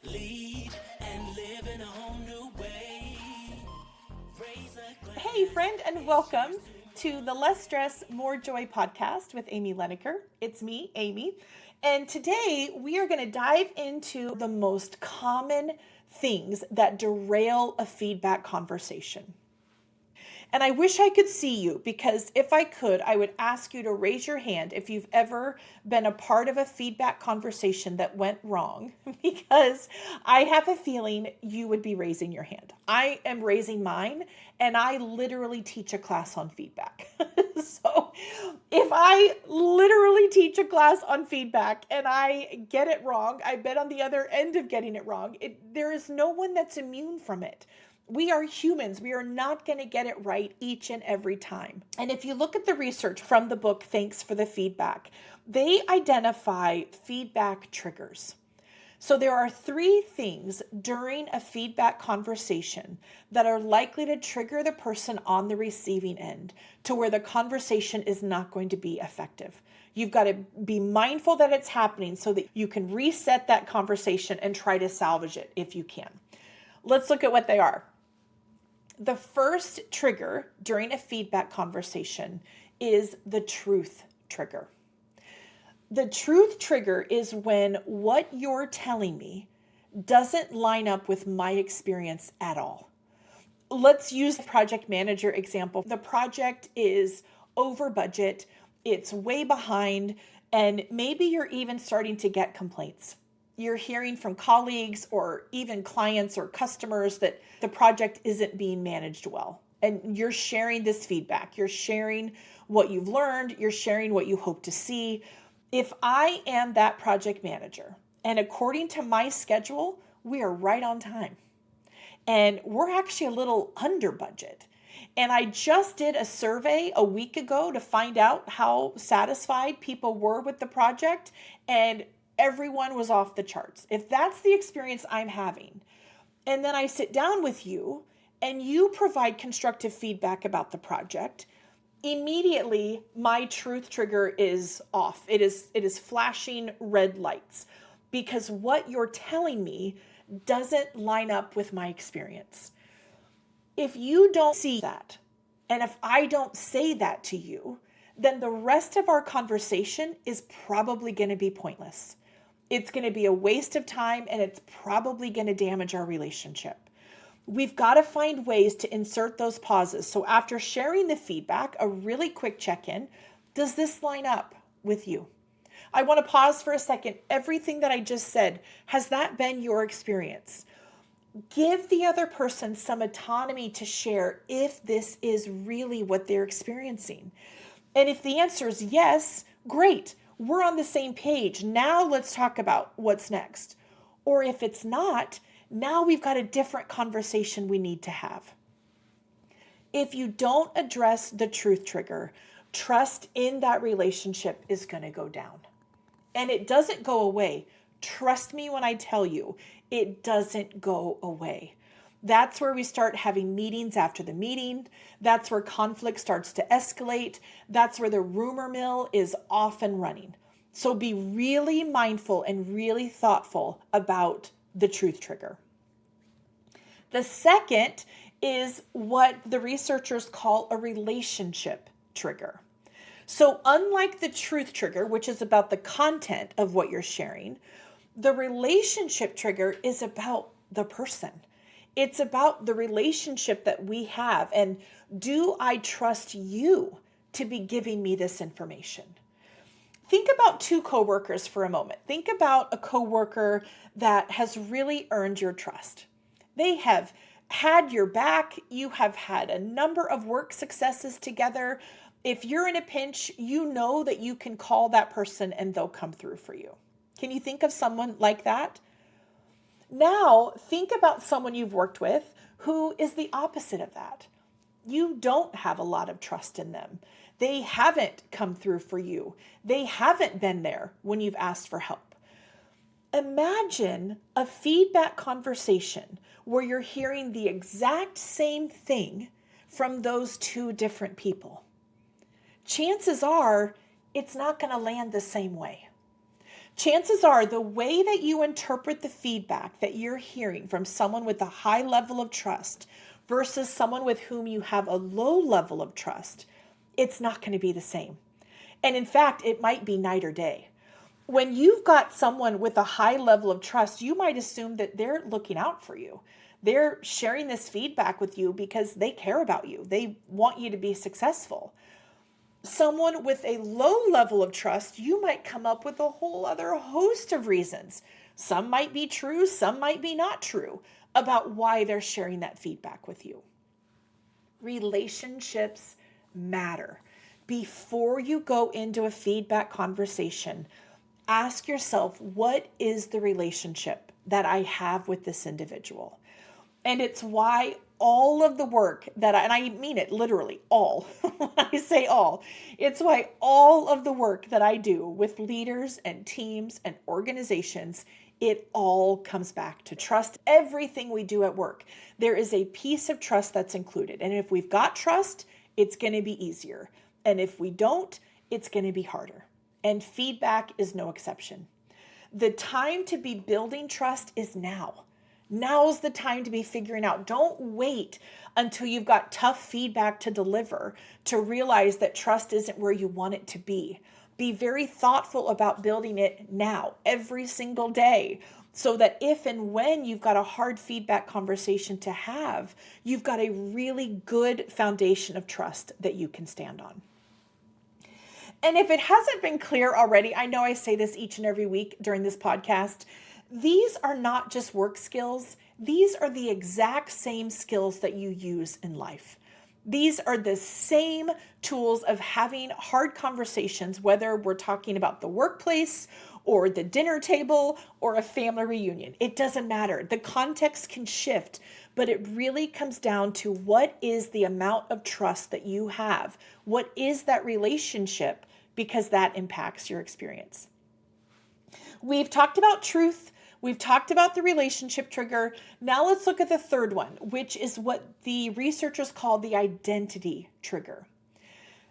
Lead and live in a whole new way. Hey, friend, and welcome to the Less Stress, More Joy podcast with Amy Leneker. It's me, Amy. And today we are going to dive into the most common things that derail a feedback conversation. And I wish I could see you, because if I could, I would ask you to raise your hand if you've ever been a part of a feedback conversation that went wrong, because I have a feeling you would be raising your hand. I am raising mine, and I literally teach a class on feedback. So if I literally teach a class on feedback and I get it wrong, I've been on the other end of getting it wrong. There is no one that's immune from it. We are humans. We are not going to get it right each and every time. And if you look at the research from the book, Thanks for the Feedback, they identify feedback triggers. So there are 3 things during a feedback conversation that are likely to trigger the person on the receiving end to where the conversation is not going to be effective. You've got to be mindful that it's happening so that you can reset that conversation and try to salvage it if you can. Let's look at what they are. The first trigger during a feedback conversation is the truth trigger. The truth trigger is when what you're telling me doesn't line up with my experience at all. Let's use the project manager example. The project is over budget, it's way behind, and maybe you're even starting to get complaints. You're hearing from colleagues or even clients or customers that the project isn't being managed well. And you're sharing this feedback. You're sharing what you've learned. You're sharing what you hope to see. If I am that project manager, and according to my schedule, we are right on time. And we're actually a little under budget. And I just did a survey a week ago to find out how satisfied people were with the project, and everyone was off the charts. If that's the experience I'm having, and then I sit down with you and you provide constructive feedback about the project, immediately my truth trigger is off. It is flashing red lights, because what you're telling me doesn't line up with my experience. If you don't see that, and if I don't say that to you, then the rest of our conversation is probably going to be pointless. It's going to be a waste of time, and it's probably going to damage our relationship. We've got to find ways to insert those pauses. So after sharing the feedback, a really quick check-in, does this line up with you? I want to pause for a second. Everything that I just said, has that been your experience? Give the other person some autonomy to share if this is really what they're experiencing. And if the answer is yes, great. We're on the same page. Now let's talk about what's next. Or if it's not, now we've got a different conversation we need to have. If you don't address the truth trigger, trust in that relationship is going to go down. And it doesn't go away. Trust me when I tell you, it doesn't go away. That's where we start having meetings after the meeting. That's where conflict starts to escalate. That's where the rumor mill is off and running. So be really mindful and really thoughtful about the truth trigger. The second is what the researchers call a relationship trigger. So unlike the truth trigger, which is about the content of what you're sharing, the relationship trigger is about the person. It's about the relationship that we have. And do I trust you to be giving me this information? Think about 2 coworkers for a moment. Think about a coworker that has really earned your trust. They have had your back. You have had a number of work successes together. If you're in a pinch, you know that you can call that person and they'll come through for you. Can you think of someone like that? Now, think about someone you've worked with who is the opposite of that. You don't have a lot of trust in them. They haven't come through for you. They haven't been there when you've asked for help. Imagine a feedback conversation where you're hearing the exact same thing from those 2 different people. Chances are it's not going to land the same way. Chances are the way that you interpret the feedback that you're hearing from someone with a high level of trust versus someone with whom you have a low level of trust, it's not going to be the same. And in fact, it might be night or day. When you've got someone with a high level of trust, you might assume that they're looking out for you. They're sharing this feedback with you because they care about you. They want you to be successful. Someone with a low level of trust, you might come up with a whole other host of reasons. Some might be true, some might be not true about why they're sharing that feedback with you. Relationships matter. Before you go into a feedback conversation, ask yourself, what is the relationship that I have with this individual? And it's why all of the work that and I mean it literally all, when I say all, it's why all of the work that I do with leaders and teams and organizations, it all comes back to trust. Everything we do at work, there is a piece of trust that's included. And if we've got trust, it's going to be easier. And if we don't, it's going to be harder. And feedback is no exception. The time to be building trust is now. Now's the time to be figuring out. Don't wait until you've got tough feedback to deliver to realize that trust isn't where you want it to be. Be very thoughtful about building it now, every single day, so that if and when you've got a hard feedback conversation to have, you've got a really good foundation of trust that you can stand on. And if it hasn't been clear already, I know I say this each and every week during this podcast, these are not just work skills. These are the exact same skills that you use in life. These are the same tools of having hard conversations, whether we're talking about the workplace or the dinner table or a family reunion. It doesn't matter. The context can shift, but it really comes down to what is the amount of trust that you have? What is that relationship? Because that impacts your experience. We've talked about truth. We've talked about the relationship trigger. Now let's look at the third one, which is what the researchers call the identity trigger.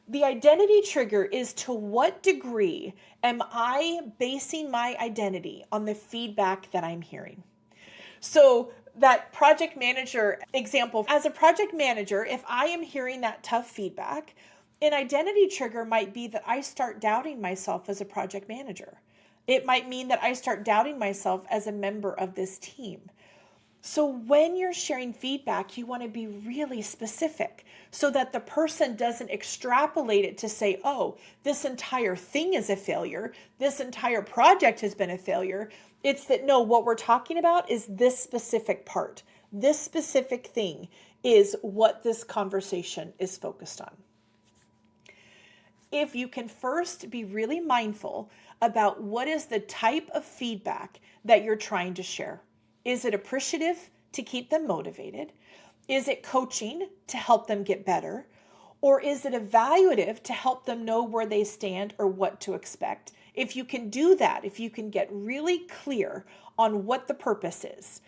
The identity trigger is to what degree am I basing my identity on the feedback that I'm hearing? So that project manager example, as a project manager, if I am hearing that tough feedback, an identity trigger might be that I start doubting myself as a project manager. It might mean that I start doubting myself as a member of this team. So when you're sharing feedback, you want to be really specific so that the person doesn't extrapolate it to say, oh, this entire thing is a failure. This entire project has been a failure. It's that, no, what we're talking about is this specific part. This specific thing is what this conversation is focused on. If you can first be really mindful about what is the type of feedback that you're trying to share. Is it appreciative to keep them motivated? Is it coaching to help them get better? Or is it evaluative to help them know where they stand or what to expect? If you can do that, if you can get really clear on what the purpose is,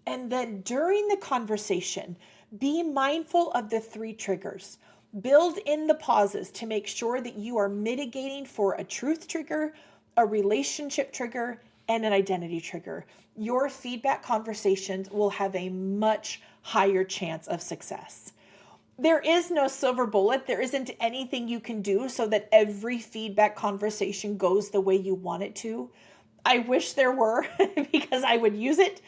and then during the conversation, be mindful of the 3 triggers. Build in the pauses to make sure that you are mitigating for a truth trigger, a relationship trigger, and an identity trigger. Your feedback conversations will have a much higher chance of success. There is no silver bullet. There isn't anything you can do so that every feedback conversation goes the way you want it to. I wish there were because I would use it.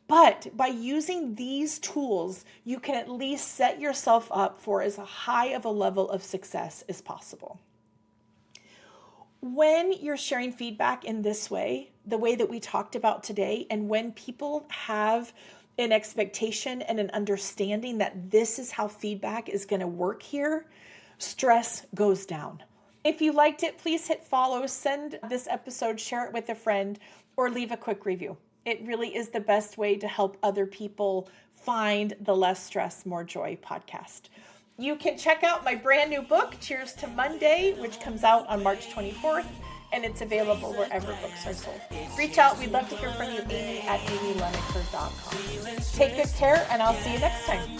But by using these tools, you can at least set yourself up for as high of a level of success as possible. When you're sharing feedback in this way, the way that we talked about today, and when people have an expectation and an understanding that this is how feedback is going to work here, stress goes down. If you liked it, please hit follow, send this episode, share it with a friend, or leave a quick review. It really is the best way to help other people find the Less Stress, More Joy podcast. You can check out my brand new book, Cheers to Monday, which comes out on March 24th, and it's available wherever books are sold. Reach out. We'd love to hear from you, Amy at amyleneker.com. Take good care, and I'll see you next time.